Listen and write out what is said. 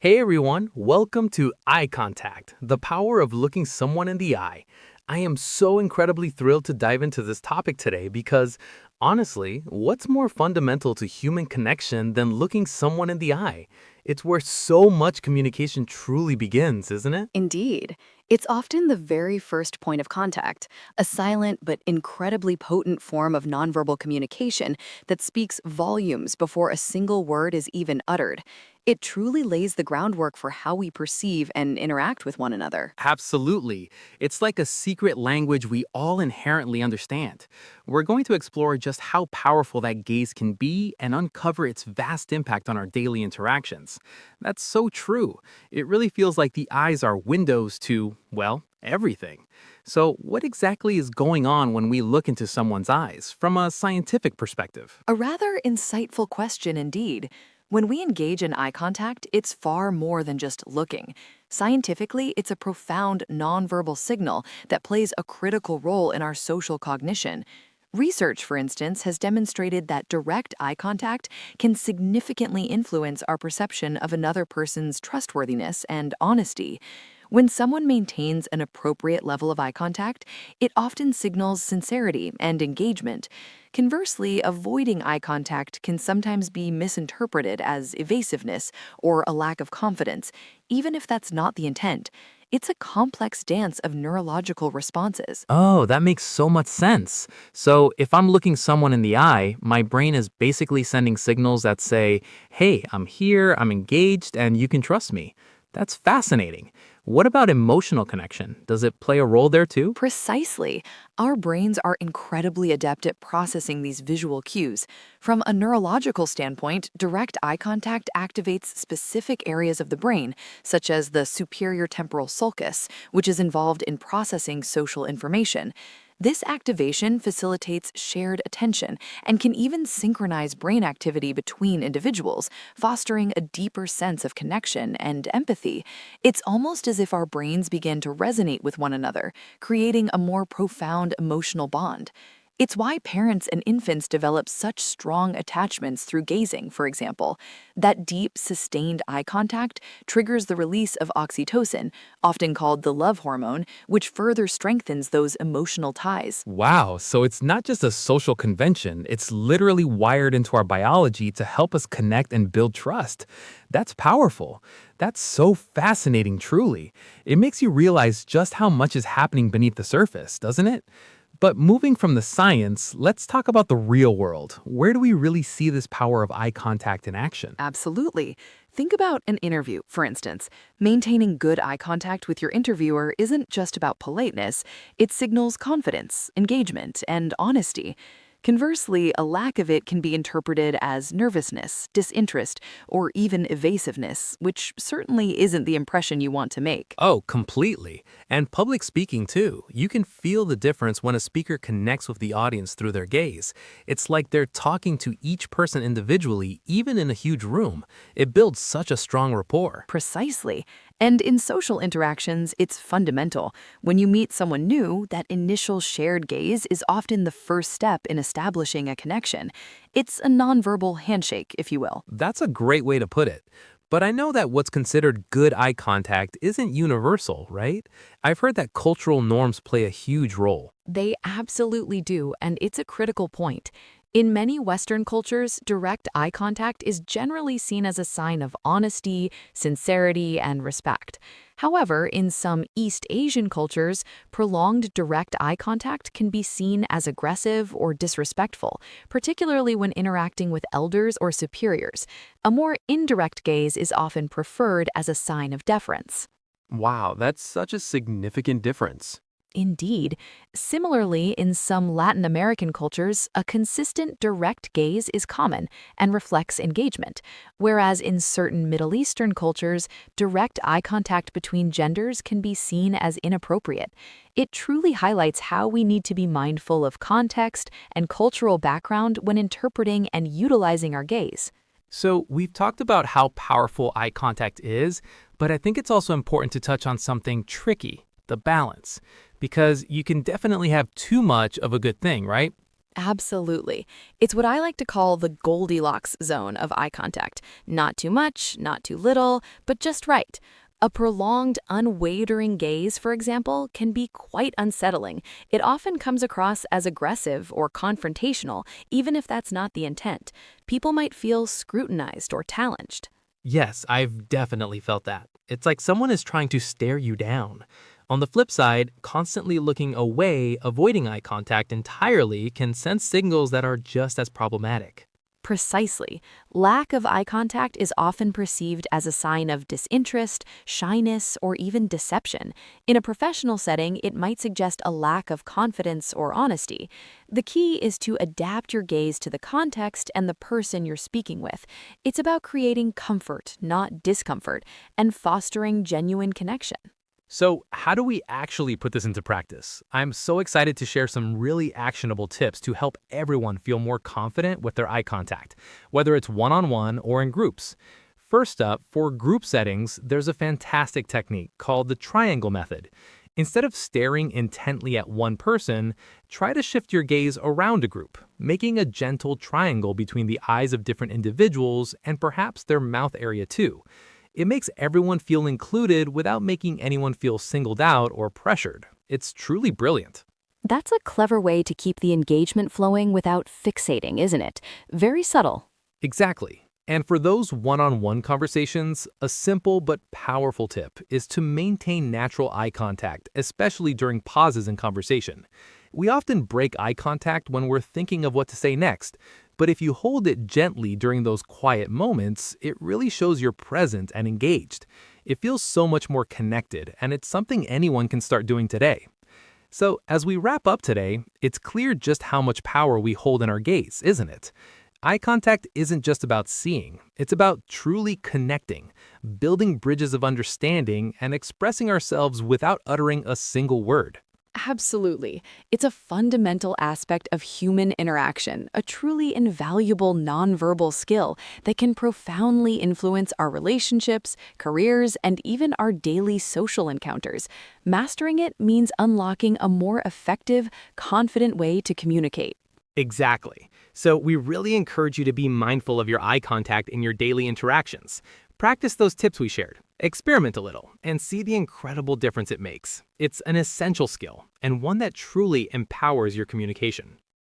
Hey everyone, welcome to Eye Contact, the power of looking someone in the eye. I am so incredibly thrilled to dive into this topic today because, honestly, what's more fundamental to human connection than looking someone in the eye? It's where so much communication truly begins, isn't it? Indeed. It's often the very first point of contact, a silent but incredibly potent form of nonverbal communication that speaks volumes before a single word is even uttered. It truly lays the groundwork for how we perceive and interact with one another. Absolutely. It's like a secret language we all inherently understand. We're going to explore just how powerful that gaze can be and uncover its vast impact on our daily interactions. That's so true. It really feels like the eyes are windows to, well, everything. So, what exactly is going on when we look into someone's eyes from a scientific perspective? A rather insightful question indeed. When we engage in eye contact, it's far more than just looking. Scientifically, it's a profound nonverbal signal that plays a critical role in our social cognition. Research, for instance, has demonstrated that direct eye contact can significantly influence our perception of another person's trustworthiness and honesty. When someone maintains an appropriate level of eye contact, it often signals sincerity and engagement. Conversely, avoiding eye contact can sometimes be misinterpreted as evasiveness or a lack of confidence, even if that's not the intent. It's a complex dance of neurological responses. Oh, that makes so much sense. So, if I'm looking someone in the eye, my brain is basically sending signals that say, hey, I'm here, I'm engaged, and you can trust me. That's fascinating. What about emotional connection? Does it play a role there too? Precisely. Our brains are incredibly adept at processing these visual cues. From a neurological standpoint, direct eye contact activates specific areas of the brain, such as the superior temporal sulcus, which is involved in processing social information. This activation facilitates shared attention and can even synchronize brain activity between individuals, fostering a deeper sense of connection and empathy. It's almost as if our brains begin to resonate with one another, creating a more profound emotional bond. It's why parents and infants develop such strong attachments through gazing, for example. That deep, sustained eye contact triggers the release of oxytocin, often called the love hormone, which further strengthens those emotional ties. Wow, so it's not just a social convention, it's literally wired into our biology to help us connect and build trust. That's powerful. That's so fascinating, truly. It makes you realize just how much is happening beneath the surface, doesn't it? But moving from the science, let's talk about the real world. Where do we really see this power of eye contact in action? Absolutely. Think about an interview, for instance. Maintaining good eye contact with your interviewer isn't just about politeness, it signals confidence, engagement, and honesty. Conversely, a lack of it can be interpreted as nervousness, disinterest, or even evasiveness, which certainly isn't the impression you want to make. Oh, completely. And public speaking, too. You can feel the difference when a speaker connects with the audience through their gaze. It's like they're talking to each person individually, even in a huge room. It builds such a strong rapport. Precisely. And in social interactions, it's fundamental. When you meet someone new, that initial shared gaze is often the first step in establishing a connection. It's a nonverbal handshake, if you will. That's a great way to put it. But I know that what's considered good eye contact isn't universal, right? I've heard that cultural norms play a huge role. They absolutely do, and it's a critical point. In many Western cultures, direct eye contact is generally seen as a sign of honesty, sincerity, and respect. However, in some East Asian cultures, prolonged direct eye contact can be seen as aggressive or disrespectful, particularly when interacting with elders or superiors. A more indirect gaze is often preferred as a sign of deference. Wow, that's such a significant difference. Indeed. Similarly, in some Latin American cultures, a consistent direct gaze is common and reflects engagement, whereas in certain Middle Eastern cultures, direct eye contact between genders can be seen as inappropriate. It truly highlights how we need to be mindful of context and cultural background when interpreting and utilizing our gaze. So, we've talked about how powerful eye contact is, but I think it's also important to touch on something tricky, the balance. Because you can definitely have too much of a good thing, right? Absolutely. It's what I like to call the Goldilocks zone of eye contact. Not too much, not too little, but just right. A prolonged, unwavering gaze, for example, can be quite unsettling. It often comes across as aggressive or confrontational, even if that's not the intent. People might feel scrutinized or challenged. Yes, I've definitely felt that. It's like someone is trying to stare you down. On the flip side, constantly looking away, avoiding eye contact entirely can send signals that are just as problematic. Precisely. Lack of eye contact is often perceived as a sign of disinterest, shyness, or even deception. In a professional setting, it might suggest a lack of confidence or honesty. The key is to adapt your gaze to the context and the person you're speaking with. It's about creating comfort, not discomfort, and fostering genuine connection. So, how do we actually put this into practice? I'm so excited to share some really actionable tips to help everyone feel more confident with their eye contact, whether it's one-on-one or in groups. First up, for group settings, there's a fantastic technique called the triangle method. Instead of staring intently at one person, try to shift your gaze around a group, making a gentle triangle between the eyes of different individuals and perhaps their mouth area too. It makes everyone feel included without making anyone feel singled out or pressured. It's truly brilliant. That's a clever way to keep the engagement flowing without fixating, isn't it? Very subtle. Exactly. And for those one-on-one conversations, a simple but powerful tip is to maintain natural eye contact, especially during pauses in conversation. We often break eye contact when we're thinking of what to say next, but if you hold it gently during those quiet moments, it really shows you're present and engaged. It feels so much more connected, and it's something anyone can start doing today. So, as we wrap up today, it's clear just how much power we hold in our gaze, isn't it? Eye contact isn't just about seeing, it's about truly connecting, building bridges of understanding, and expressing ourselves without uttering a single word. Absolutely. It's a fundamental aspect of human interaction, a truly invaluable nonverbal skill that can profoundly influence our relationships, careers, and even our daily social encounters. Mastering it means unlocking a more effective, confident way to communicate. Exactly. So we really encourage you to be mindful of your eye contact in your daily interactions. Practice those tips we shared. Experiment a little and see the incredible difference it makes. It's an essential skill and one that truly empowers your communication.